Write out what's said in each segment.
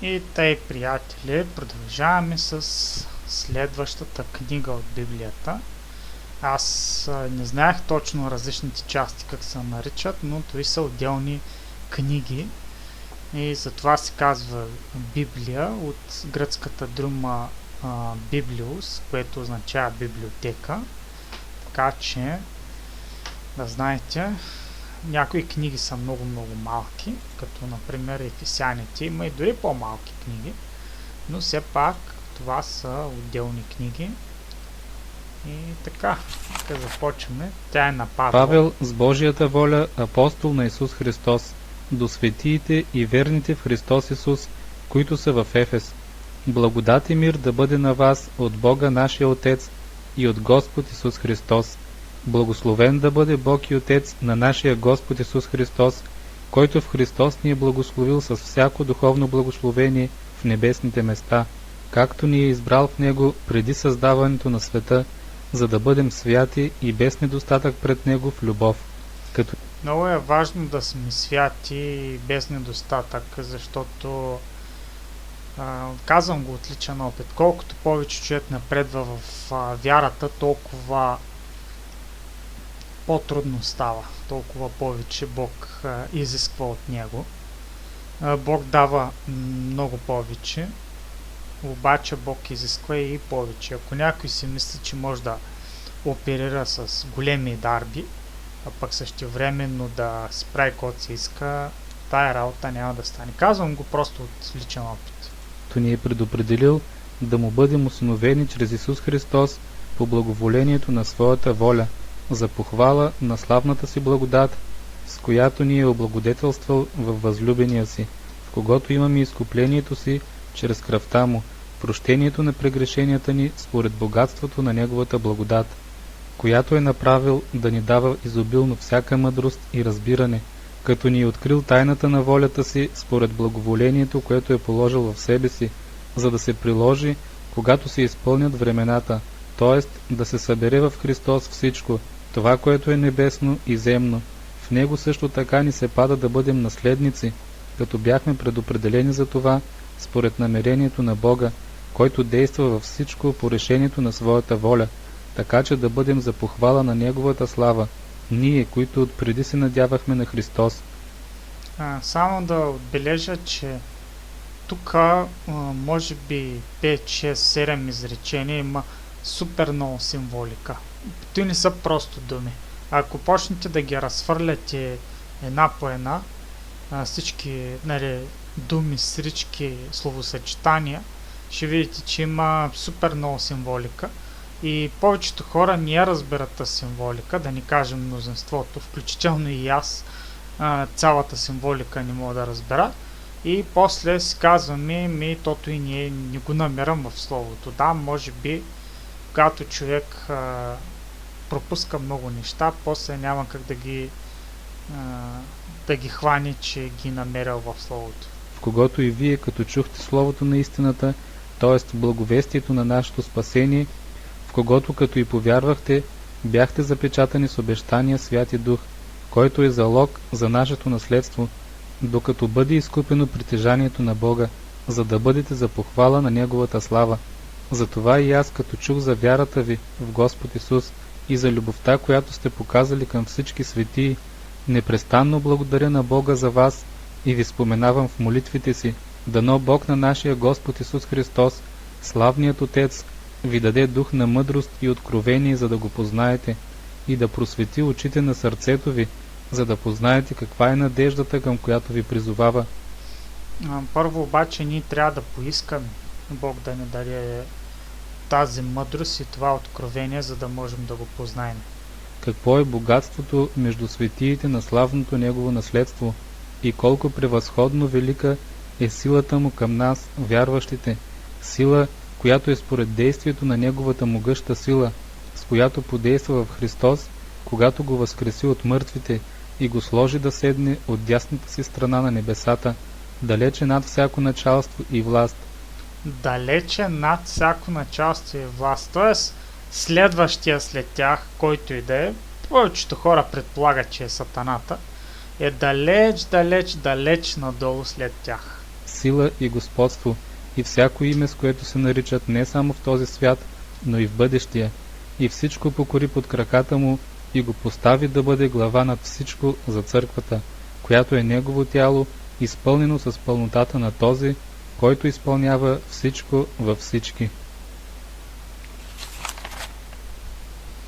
И тъй, приятели, продължаваме с следващата книга от Библията. Аз не знаех точно различните части как се наричат, но това са отделни книги и затова се казва Библия от гръцката дума Библиус, което означава библиотека. Така че да знаете, някои книги са много малки, като например Ефесяните, има и дори по-малки книги, но все пак това са отделни книги. И така започваме. Тя е на Павел с Божията воля, апостол на Исус Христос, до светиите и верните в Христос Исус, които са в Ефес. Благодат и мир да бъде на вас от Бога нашия Отец и от Господ Исус Христос. Благословен да бъде Бог и Отец на нашия Господ Исус Христос, който в Христос ни е благословил с всяко духовно благословение в небесните места, както ни е избрал в Него преди създаването на света, за да бъдем святи и без недостатък пред Него в любов. Много е важно да сме святи и без недостатък, защото казвам го от личен опит. Колкото повече човек напредва в вярата, толкова по-трудно става, толкова повече Бог изисква от него. Бог дава много повече, обаче Бог изисква и повече. Ако някой си мисли, че може да оперира с големи дарби, а пък същевременно да се прави каквото се иска, тая работа няма да стане. Казвам го просто от личен опит. То ни е предопределил да му бъдем усиновени чрез Исус Христос по благоволението на своята воля, за похвала на славната си благодат, с която ни е облагодетелствал във възлюбения си, в когото имаме изкуплението си чрез кръвта му, прощението на прегрешенията ни според богатството на неговата благодат, която е направил да ни дава изобилно всяка мъдрост и разбиране, като ни е открил тайната на волята си според благоволението, което е положил в себе си, за да се приложи, когато се изпълнят времената, т.е. да се събере в Христос всичко, това, което е небесно и земно. В Него също така ни се пада да бъдем наследници, като бяхме предопределени за това, според намерението на Бога, който действа във всичко по решението на своята воля, така че да бъдем за похвала на Неговата слава, ние, които отпреди се надявахме на Христос. Само да отбележа, че тук може би 5, 6, 7 изречения има супер много символика. Те не са просто думи. Ако почнете да ги разхвърляте една по една, всички думи, срички, словосъчетания, ще видите, че има супер много символика и повечето хора не я разберат тази символика, да ни кажем мнозинството, включително и аз цялата символика не мога да разбера и после си казваме, тото и ние не го намирам в словото. Да, може би когато човек пропуска много неща, после няма как да ги хване, че ги намерил в словото. В когото и вие, като чухте словото на истината, т.е. благовестието на нашето спасение, в когото като и повярвахте, бяхте запечатани с обещания Святи Дух, който е залог за нашето наследство, докато бъде изкупено притежанието на Бога, за да бъдете за похвала на Неговата слава. Затова и аз, като чух за вярата ви в Господ Исус и за любовта, която сте показали към всички светии, непрестанно благодаря на Бога за вас и ви споменавам в молитвите си, дано Бог на нашия Господ Исус Христос, славният Отец, ви даде дух на мъдрост и откровение, за да го познаете, и да просвети очите на сърцето ви, за да познаете каква е надеждата, към която ви призовава. Първо обаче ние трябва да поискаме Бог да ни даде тази мъдрост и това откровение, за да можем да го познаем. Какво е богатството между светиите на славното Негово наследство и колко превъзходно велика е силата му към нас, вярващите, сила, която е според действието на Неговата могъща сила, с която подейства в Христос, когато го възкреси от мъртвите и го сложи да седне от дясната си страна на небесата, далече над всяко началство и власт. Далече над всяко началство и власт, т.е. следващия след тях, който и да е, повечето хора предполагат, че е сатаната, е далеч надолу след тях. сила и господство и всяко име, с което се наричат не само в този свят, но и в бъдещия, и всичко покори под краката му и го постави да бъде глава над всичко за църквата, която е негово тяло, изпълнено с пълнотата на този, който изпълнява всичко във всички.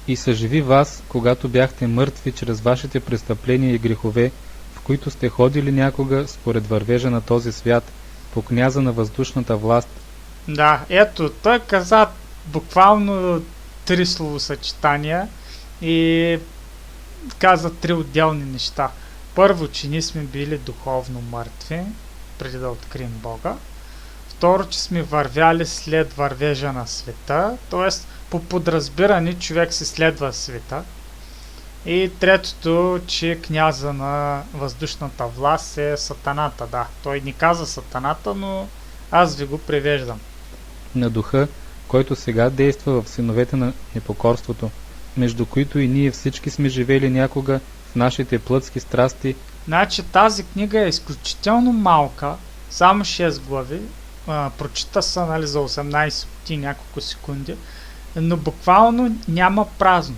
И съживи вас, когато бяхте мъртви чрез вашите престъпления и грехове, в които сте ходили някога според вървежа на този свят, по княза на въздушната власт. Да, ето, той каза буквално 3 словосъчетания и каза 3 отделни неща. Първо, че ние сме били духовно мъртви, преди да открием Бога. Второ, че сме вървяли след вървежа на света, т.е. по подразбиране човек се следва света. И третото, че княза на въздушната власт е сатаната. Да, той не каза сатаната, но аз ви го превеждам. На духа, който сега действа в синовете на непокорството, между които и ние всички сме живели някога в нашите плътски страсти. Значи тази книга е изключително малка, само 6 глави, прочита са, нали, за 18 и няколко секунди, но буквално няма празно.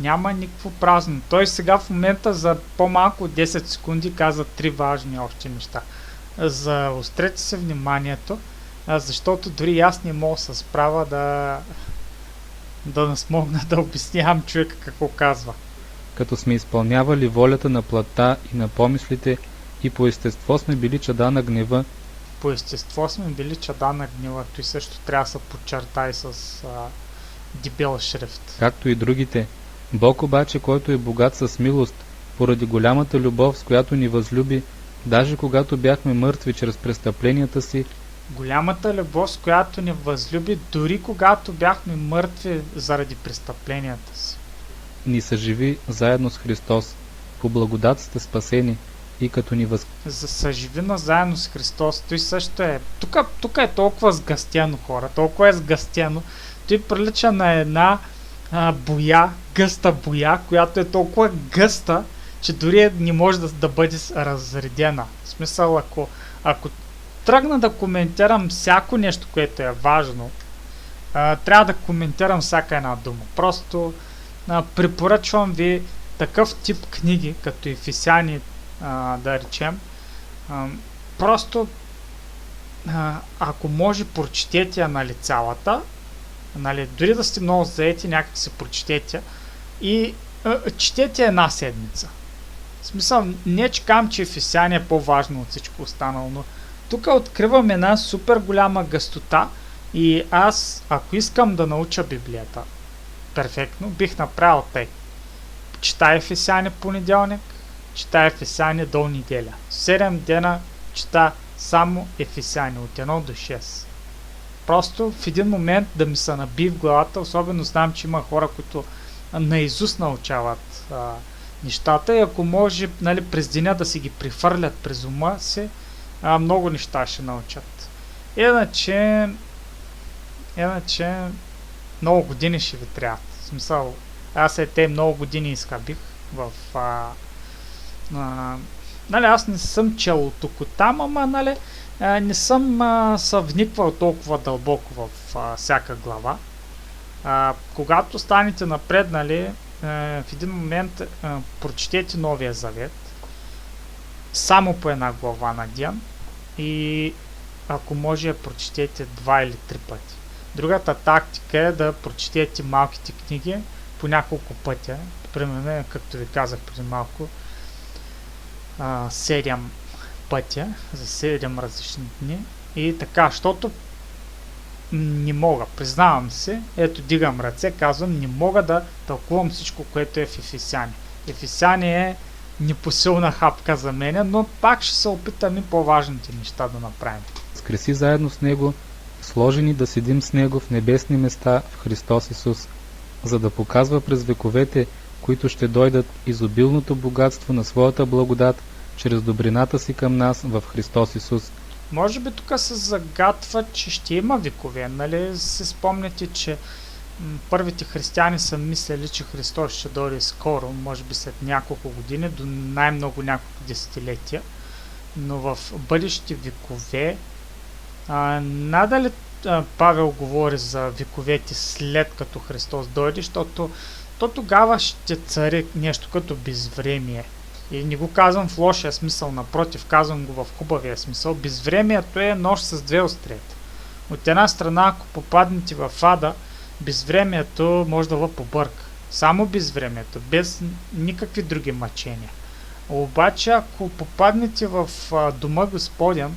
Няма никакво празно. Той сега в момента за по-малко от 10 секунди каза 3 важни още неща. Заострете се вниманието, защото дори аз не мога се справя да не смогна да обяснявам човека какво казва. Като сме изпълнявали волята на плътта и на помислите и по естество сме били чада на гнева. По естество сме били чада на гнева. Той също трябва да се подчертай с дебел шрифт. Както и другите. Бог обаче, който е богат с милост, поради голямата любов, с която ни възлюби, даже когато бяхме мъртви чрез престъпленията си, голямата любов, с която ни възлюби, дори когато бяхме мъртви заради престъпленията си, ни съживи заедно с Христос. По благодат сте спасени и като ни за съживина заедно с Христос. Той също е. Тук е толкова сгъстено, хора. Толкова е сгъстено. Той прилича на една гъста боя, която е толкова гъста, че дори не може да бъде разредена. В смисъл, ако тръгна да коментирам всяко нещо, което е важно, трябва да коментирам всяка една дума. Просто препоръчвам ви такъв тип книги, като Ефесяни, да речем. Просто ако може, прочетете я, нали, цялата, нали, дори да сте много заети, някак се прочетете и четете една седмица. В смисъл, не че казвам, че Ефесяни е по-важно от всичко останало, но тук откривам една супер голяма гъстота и аз, ако искам да науча Библията перфектно, бих направил тъй. Читай Ефесяни понеделник, читай Ефесяни до неделя. 7 дена чита само Ефесяни от 1 до 6. Просто в един момент да ми се наби в главата, особено знам, че има хора, които наизуст научават нещата и ако може, нали, през деня да си ги прифърлят през ума си, много неща ще научат. Иначе много години ще ви трябват. В смисъл, аз те много години изхабих в нали, аз не съм чел тук там, ама, нали, не съм се вниквал толкова дълбоко в всяка глава. Когато станете напред, нали, в един момент прочетете Новия Завет само по една глава на ден и ако може я прочетете 2 или 3 пъти. Другата тактика е да прочетете малките книги по няколко пътя. Примерно, както ви казах преди малко, 7 пътя за 7 различни дни и така, защото не мога, признавам се, ето дигам ръце, казвам, не мога да тълкувам всичко, което е в Ефесяни. Ефесяни е непосилна хапка за мен, но пак ще се опитам и по-важните неща да направим. Скреси заедно с Него, сложени да седим с Него в небесни места в Христос Исус, за да показва през вековете, които ще дойдат, изобилното богатство на своята благодат, чрез добрината си към нас в Христос Исус. Може би тук се загатва, че ще има векове, нали? Се спомняте, че първите християни са мислили, че Христос ще дойде скоро, може би след няколко години, до най-много няколко десетилетия. но в бъдещи векове, надали Павел говори за вековете след като Христос дойде, защото то тогава ще цари нещо като безвремие. И не го казвам в лошия смисъл, напротив, казвам го в хубавия смисъл. Безвремието е нож с две острията. От една страна, ако попаднете в ада, безвремието може да ви побърка. Само безвремието, без никакви други мъчения. Обаче, ако попаднете в дома Господен,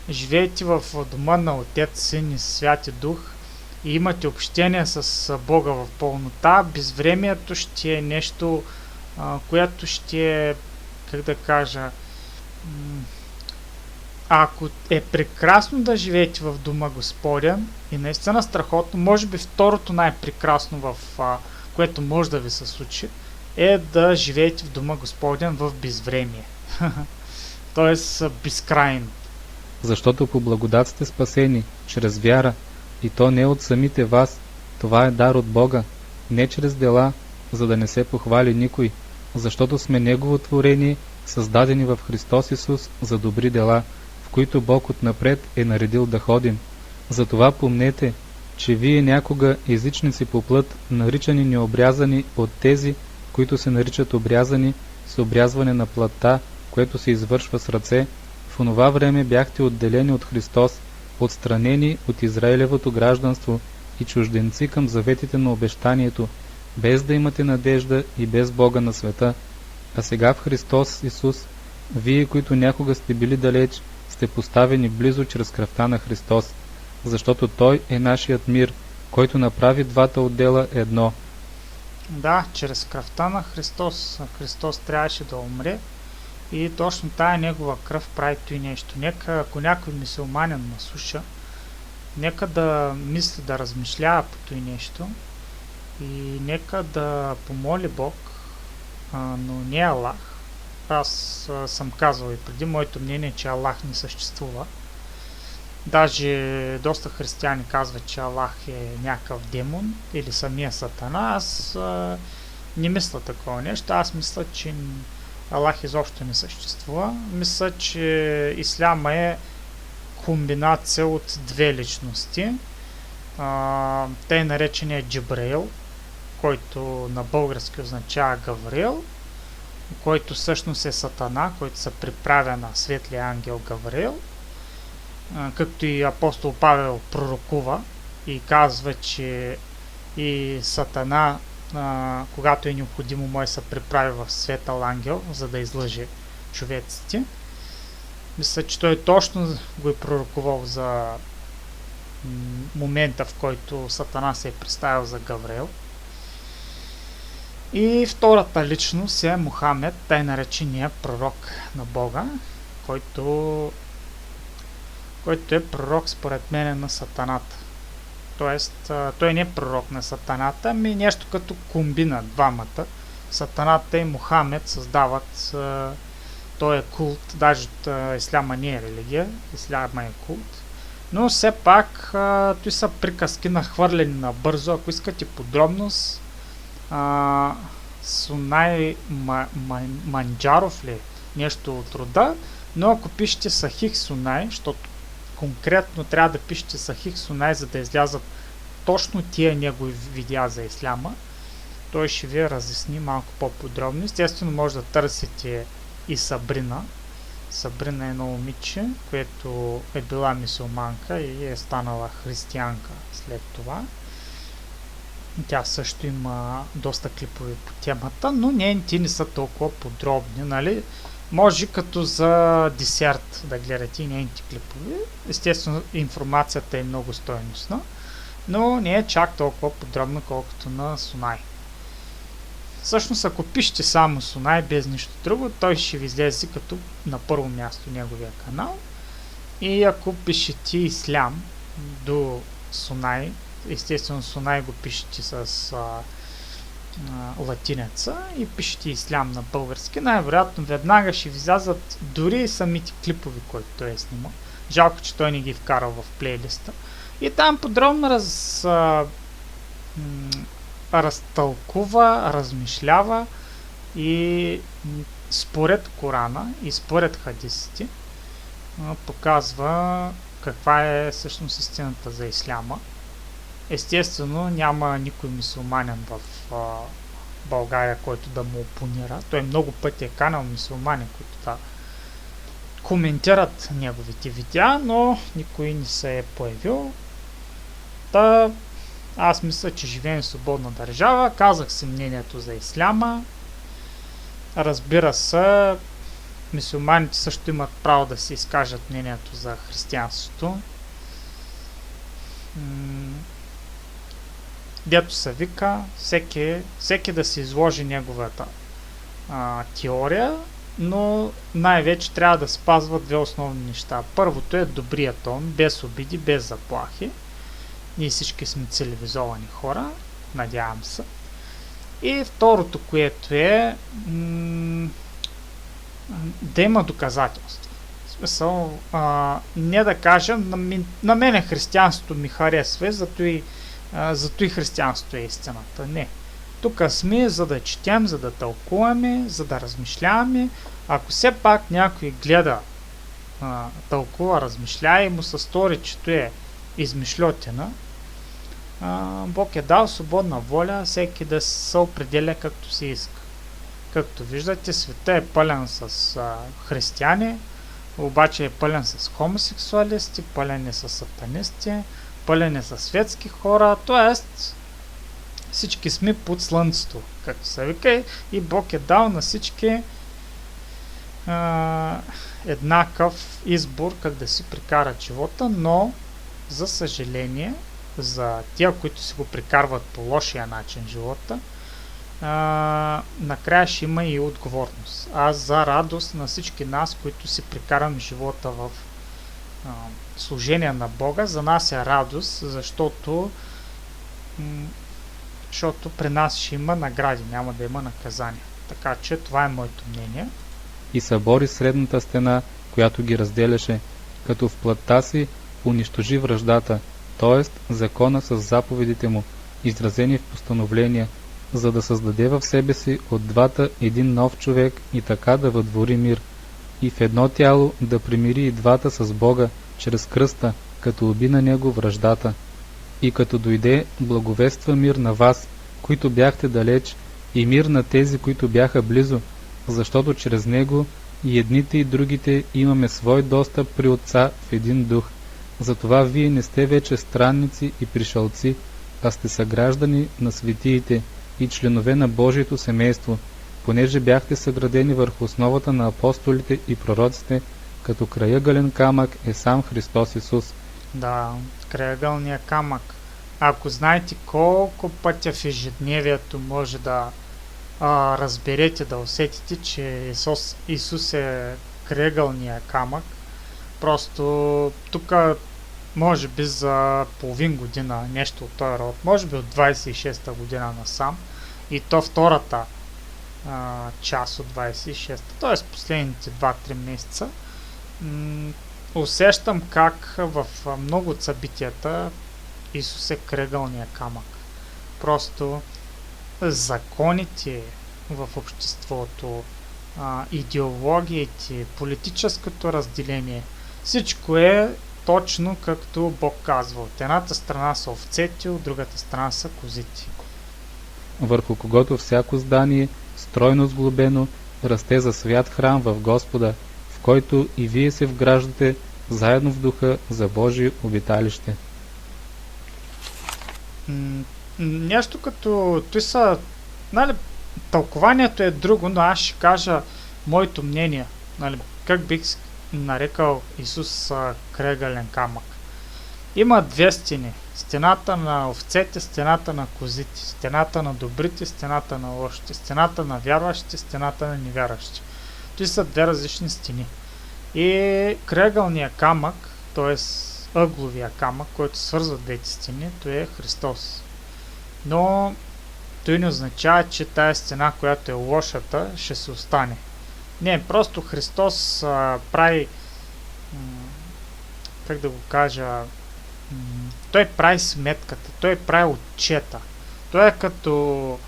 живеете в дома на Отец, Син и Святи Дух и имате общение с Бога в пълнота, безвремието ще е нещо, което ще е, как да кажа, ако е прекрасно да живеете в дома Господен и наистина страхотно, може би второто най-прекрасно, което може да ви се случи, е да живеете в дома Господен в безвремие. Тоест безкрайно. Защото по благодат сте спасени, чрез вяра, и то не от самите вас, това е дар от Бога, не чрез дела, за да не се похвали никой, защото сме Негово творение, създадени в Христос Исус за добри дела, в които Бог отнапред е наредил да ходим. Затова помнете, че вие някога езичници по плът, наричани необрязани от тези, които се наричат обрязани с обрязване на плътта, което се извършва с ръце, в онова време бяхте отделени от Христос, отстранени от Израилевото гражданство и чужденци към заветите на обещанието, без да имате надежда и без Бога на света. А сега в Христос Исус, вие, които някога сте били далеч, сте поставени близо чрез кръвта на Христос, защото Той е нашият мир, който направи двата отдела едно. Да, чрез кръвта на Христос. Христос трябваше да умре и точно тая Негова кръв прави той нещо. Нека, ако някой мюсюлманин ме слуша, нека да мисли, да размишлява по той нещо и нека да помоли Бог, но не Аллах. Аз съм казвал и преди, моето мнение, че Аллах не съществува. Даже доста християни казват, че Аллах е някакъв демон или самия Сатана. Аз не мисля такова нещо. Аз мисля, че Аллах изобщо не съществува. Мисля, че исляма е комбинация от две личности. Тъй наречения Джибраил, който на български означава Гавриил, който всъщност е Сатана, който се приправя на светлия ангел Гавриил, както и апостол Павел пророкува и казва, че и Сатана, когато е необходимо, може да се приправи в светъл ангел, за да излъже човеците. Мисля, че той точно го е пророкувал за момента, в който Сатана се е представил за Гавриил. И втората личност е Мухамед, тъй наречения пророк на Бога, който е пророк според мен на Сатаната. Тоест, той не е пророк на Сатаната, ами нещо като комбина двамата. Сатаната и Мухамед създават този култ, даже от исляма не е религия, исляма е култ. Но все пак той са приказки нахвърлени набързо. Ако искате подробност, Сунай Манджаров ли нещо от рода, но ако пишете Сахих Сунай, защото конкретно трябва да пишете Сахих Сунай, за да излязат точно тия негови видеа за исляма, той ще ви разясни малко по-подробно. Естествено може да търсите и Сабрина. Сабрина е едно момиче, което е била мюсюлманка и е станала християнка след това. Тя също има доста клипове по темата, но нейните не са толкова подробни, нали? Може като за десерт да гледате и нейните клипове. Естествено информацията е много стойностна, но не е чак толкова подробна, колкото на Сунай. Всъщност, ако пишете само Сунай без нищо друго, той ще ви излезе като на първо място неговия канал. И ако пишете Ислям до Сунай, естествено Сунай го пишете с латинеца и пишете Ислям на български, най-вероятно веднага ще ви излязат дори и самите клипови, които той е снимал. Жалко, че той не ги вкарал в плейлиста. И там подробно разтълкува, размишлява и според Корана и според хадисите показва каква е всъщност истината за исляма. Естествено, няма никой мюсюлманин в България, който да му опонира. Той много пъти е канал мюсюлмани, които да коментират неговите видеа, но никой не се е появил. Аз мисля, че живеем в свободна държава. Казах си мнението за исляма. Разбира се, мюсюлманите също имат право да си изкажат мнението за християнството. Дето се вика, всеки да си изложи неговата теория, но най-вече трябва да спазва две основни неща. Първото е добрия тон, без обиди, без заплахи. Ние всички сме цивилизовани хора, надявам се. И второто, което е да има доказателства. В смисъл, не да кажем, на мене християнството ми харесва, зато и християнството е истината. Не. Тук сме, за да четем, за да тълкуваме, за да размишляваме. Ако все пак някой гледа, тълкува, размишлява и му се стори, че е измишлетина, Бог е дал свободна воля всеки да се определя както си иска. Както виждате, света е пълен с християни, обаче е пълен с хомосексуалисти, пълен е с сатанисти, пълен е с светски хора, т.е. всички сме под слънцето, както се вика, и Бог е дал на всички еднакъв избор как да си прикарат живота, но за съжаление, за тия, които си го прикарват по лошия начин живота, накрая ще има и отговорност. Аз за радост на всички нас, които си прикарам живота в служение на Бога, за нас е радост, защото при нас ще има награди, няма да има наказания. Така че това е моето мнение. И събори средната стена, която ги разделяше, като в плътта си унищожи враждата, т.е. закона с заповедите му, изразени в постановления, за да създаде в себе си от двата един нов човек и така да въдвори мир, и в едно тяло да примири и двата с Бога чрез кръста, като уби на него враждата. И като дойде, благовества мир на вас, които бяхте далеч, и мир на тези, които бяха близо, защото чрез него и едните и другите имаме свой достъп при Отца в един дух. Затова вие не сте вече странници и пришълци, а сте съграждани на светиите и членове на Божието семейство, понеже бяхте съградени върху основата на апостолите и пророците, като крайъгълен камък е сам Христос Исус. Да, крайъгълният камък. Ако знаете колко пътя в ежедневието може да разберете, да усетите, че Исус е крайъгълният камък, просто тук може би за половин година нещо от този род, може би от 26-та година насам, и то втората част от 26-та, т.е. последните 2-3 месеца, усещам как в много от събитията Исус е крайъгълният камък. Просто законите в обществото, идеологиите, политическото разделение, всичко е точно както Бог казва. От едната страна са овцете, от другата страна са козите. Върху когото всяко здание, стройно сглобено, расте за свят храм в Господа, в който и вие се вграждате заедно в духа за Божие обиталище. Нещо като той са, тълкованието е друго, но аз ще кажа моето мнение. Как бих нарекал Исус крайъгълен камък. Има две стени. Стената на овцете, стената на козите, стената на добрите, стената на лошите, стената на вярващите, стената на невярващите. Това са две различни стени. И крайъгълният камък, т.е. ъгловия камък, който свързва двете стени, той е Христос. Но той не означава, че тая стена, която е лошата, ще се остане. Не, просто Христос прави, как да го кажа, той прави сметката, той прави отчета. Той е като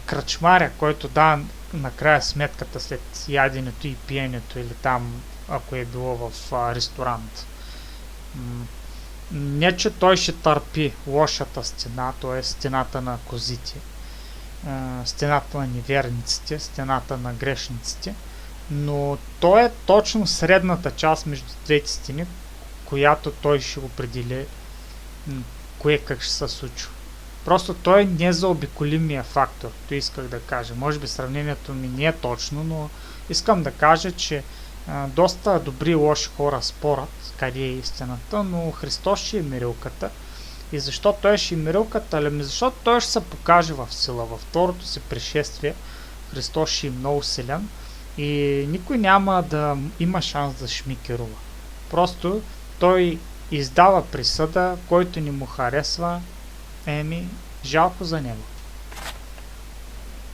кръчмаря, който дава накрая сметката след яденето и пиенето или там ако е било в ресторант. Не, че той ще търпи лошата стена, т.е. стената на козите, стената на неверниците, стената на грешниците, но то е точно средната част между двете стени, която той ще определи кое как ще се случва. Просто той е незаобиколимия фактор, то исках да кажа. Може би сравнението ми не е точно, но искам да кажа, че доста добри и лоши хора спорят къде е истината, но Христос ще е мирилката. И защо той ще е мирилката? Ами защото той ще се покаже в сила. Във второто си пришествие Христос ще е много силен и никой няма да има шанс да шмикерува. Просто той издава присъда, който не му харесва, жалко за него.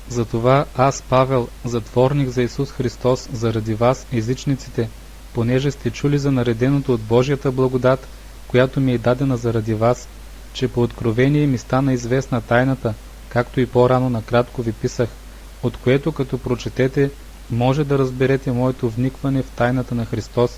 Затова аз, Павел, затворник за Исус Христос, заради вас, езичниците, понеже сте чули за нареденото от Божията благодат, която ми е дадена заради вас, че по откровение ми стана известна тайната, както и по-рано накратко ви писах, от което като прочетете, може да разберете моето вникване в тайната на Христос,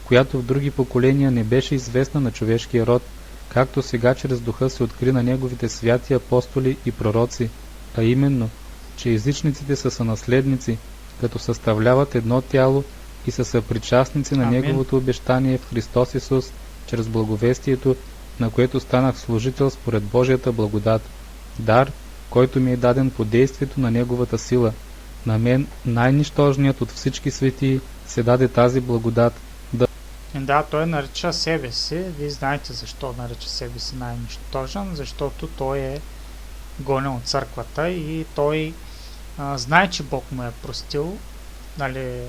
която в други поколения не беше известна на човешкия род, както сега чрез духа се откри на неговите святи апостоли и пророци, а именно, че езичниците са сънаследници, като съставляват едно тяло и са съпричастници на неговото обещание в Христос Исус, чрез благовестието, на което станах служител според Божията благодат, дар, който ми е даден по действието на неговата сила. На мен, най-нищожният от всички светии, се даде тази благодат. Да, той нарича себе си. Вие знаете защо нарича себе си най-нищожен, защото той е гонен от църквата и той знае, че Бог му е простил, нали,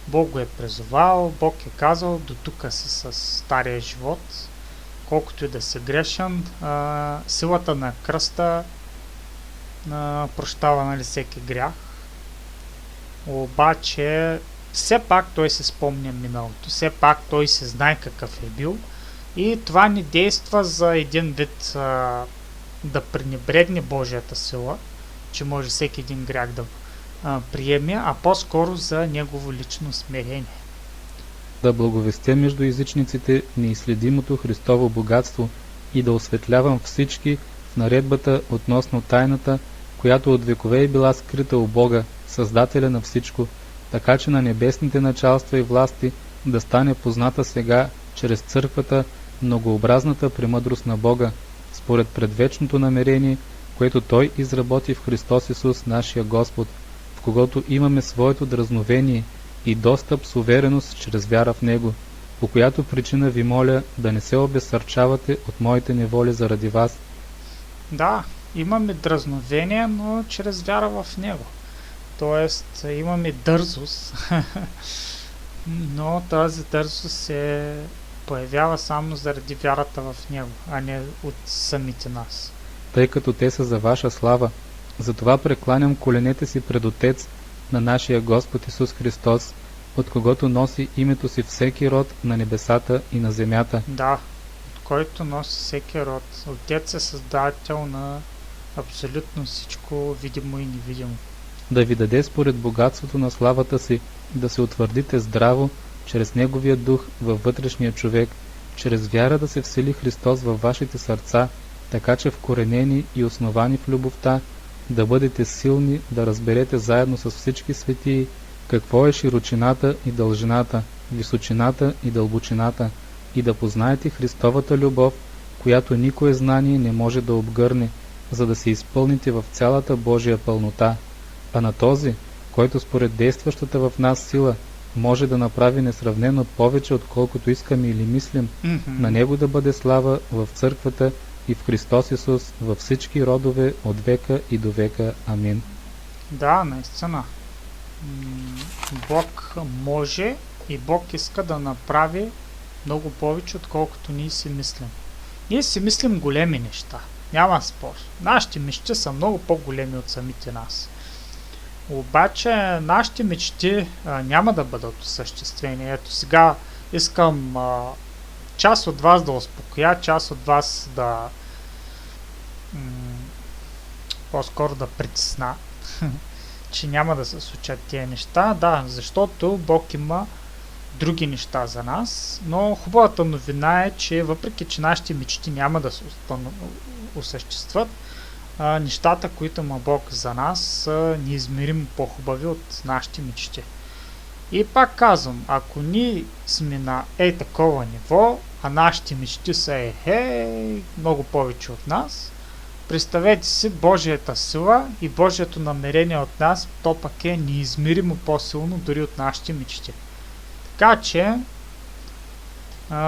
Бог го е призовал, Бог е казал, до тук си с стария живот, колкото и да си грешен, силата на кръста прощава, нали, всеки грях. Обаче все пак той се спомня миналото, все пак той се знае какъв е бил и това не действа за един вид да пренебрегне Божията сила, че може всеки един грях да приеме, а по-скоро за негово лично смирение. Да благовестя между езичниците неизследимото Христово богатство и да осветлявам всички в наредбата относно тайната, която от векове е била скрита у Бога, Създателя на всичко, така че на небесните началства и власти да стане позната сега, чрез църквата, многообразната премъдрост на Бога, според предвечното намерение, което Той изработи в Христос Исус, нашия Господ, в когото имаме своето дразновение и достъп с увереност чрез вяра в Него, по която причина ви моля да не се обезсърчавате от моите неволи заради вас. Да, имаме дразновение, но чрез вяра в Него. Тоест, имаме дързост, но тази дързост се появява само заради вярата в Него, а не от самите нас. Тъй като те са за ваша слава, затова прекланям коленете си пред Отец на нашия Господ Исус Христос, от когото носи името си всеки род на небесата и на земята. Да, от който носи всеки род. Отец е създател на абсолютно всичко, видимо и невидимо. Да ви даде според богатството на славата си, да се утвърдите здраво, чрез Неговия дух във вътрешния човек, чрез вяра да се всели Христос във вашите сърца, така че вкоренени и основани в любовта, да бъдете силни, да разберете заедно с всички светии, какво е широчината и дължината, височината и дълбочината, и да познаете Христовата любов, която никое знание не може да обгърне, за да се изпълните в цялата Божия пълнота. А на този, който според действащата в нас сила може да направи несравнено повече, отколкото искаме или мислим, на Него да бъде слава в църквата и в Христос Исус във всички родове от века и до века. Амин. Да, наистина. Бог може и Бог иска да направи много повече, отколкото ние си мислим. Ние си мислим големи неща. Няма спор. Нашите мечти са много по-големи от самите нас. Обаче нашите мечти няма да бъдат осъществени. Ето сега искам част от вас да успокоя, част от вас да по-скоро да притесна, че няма да се случат тия неща. Да, защото Бог има други неща за нас, но хубавата новина е, че въпреки, че нашите мечти няма да се осъществят, нещата, които има Бог за нас, са неизмеримо по-хубави от нашите мечти. И пак казвам, ако ние сме на такова ниво, а нашите мечти са много повече от нас, представете си Божията сила и Божието намерение от нас, то пък е неизмеримо по-силно дори от нашите мечти. Така че,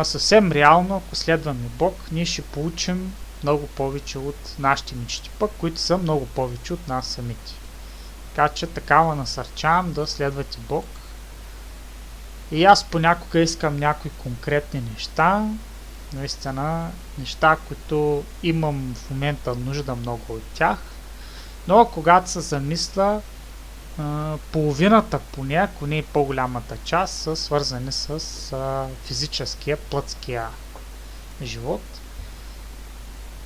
съвсем реално, ако следваме Бог, ние ще получим много повече от нашите мечти, пък които са много повече от нас самите. Така че такава насърчавам да следвате Бог. И аз понякога искам някои конкретни неща, наистина неща, които имам в момента нужда много от тях, но когато се замисля, половината поне, ако не и по-голямата част, са свързани с физическия, плътския живот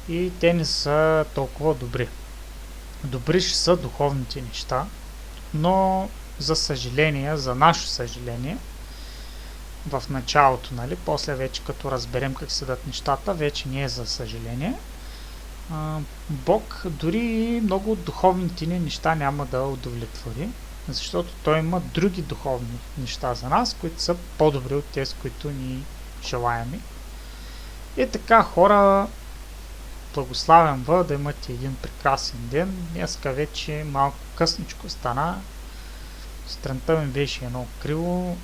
и те не са толкова добри. Добри ще са духовните неща, но за съжаление, за наше съжаление, в началото, нали, после вече като разберем как седат нещата, вече не е за съжаление. Бог дори и много от духовните ни неща няма да удовлетвори, защото Той има други духовни неща за нас, които са по-добри от тези, които ни желаем. И така, хора, благославям ви да имате един прекрасен ден. Днеска вече малко късничко стана. Сутринта ми беше едно криво.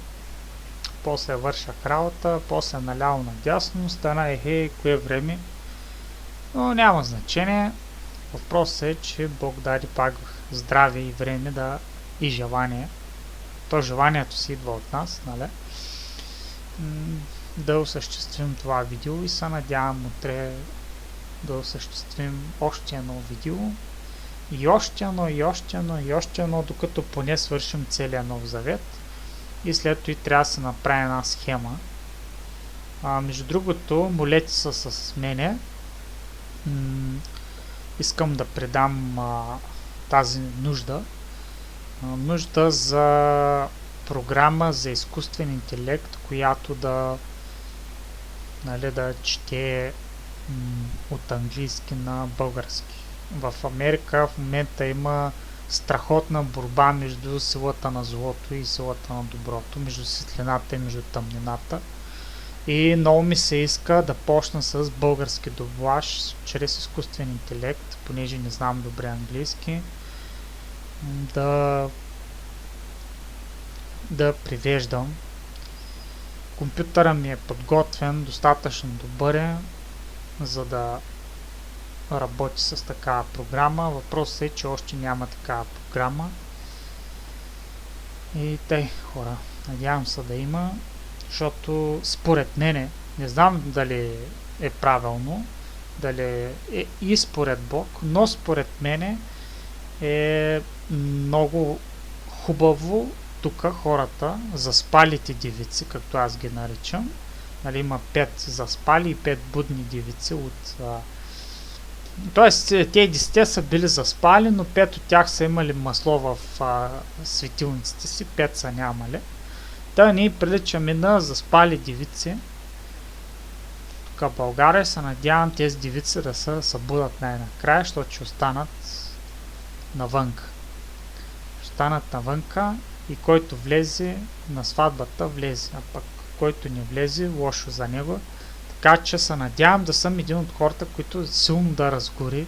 После вършах работа, после наляво надясно, стана кое време. Но няма значение. Въпросът е, че Бог даде пак здраве и време и желание. То желанието си идва от нас, нали? Да осъществим това видео и се надявам утре да осъществим още едно видео. И още едно, докато поне свършим целия Нов Завет. И след това трябва да се направи една схема. Между другото, молете се с мене. Искам да предам тази нужда. Нужда за програма за изкуствен интелект, която да чете от английски на български. В Америка в момента има страхотна борба между силата на злото и силата на доброто, между светлината и между тъмнината. И много ми се иска да почна с български дублаж чрез изкуствен интелект, понеже не знам добре английски, да привеждам. Компютъра ми е подготвен, достатъчно добър е, за да работи с такава програма. Въпросът е, че още няма такава програма. И тъй, хора, надявам се да има, защото според мене, не знам дали е правилно, дали е и според Бог, но според мене е много хубаво тук хората, заспалите девици, както аз ги наричам, нали, има 5 заспали и 5 будни девици от... Тоест, те 10 са били заспали, но 5 от тях са имали масло в светилниците си, 5 са нямали. Та ние приличаме на заспали девици. Тук в България се надявам тези девици да се събудат най-накрая, защото ще останат навънка. Ще останат навънка и който влезе на сватбата, влезе, а пък който не влезе, лошо за него. Така че се надявам да съм един от хората, които силно да разгори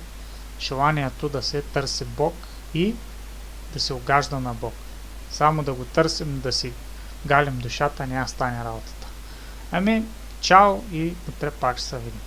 желанието да се търси Бог и да се огажда на Бог. Само да го търсим, да си галим душата, няма стане работата. Чао и утре пак ще се видим.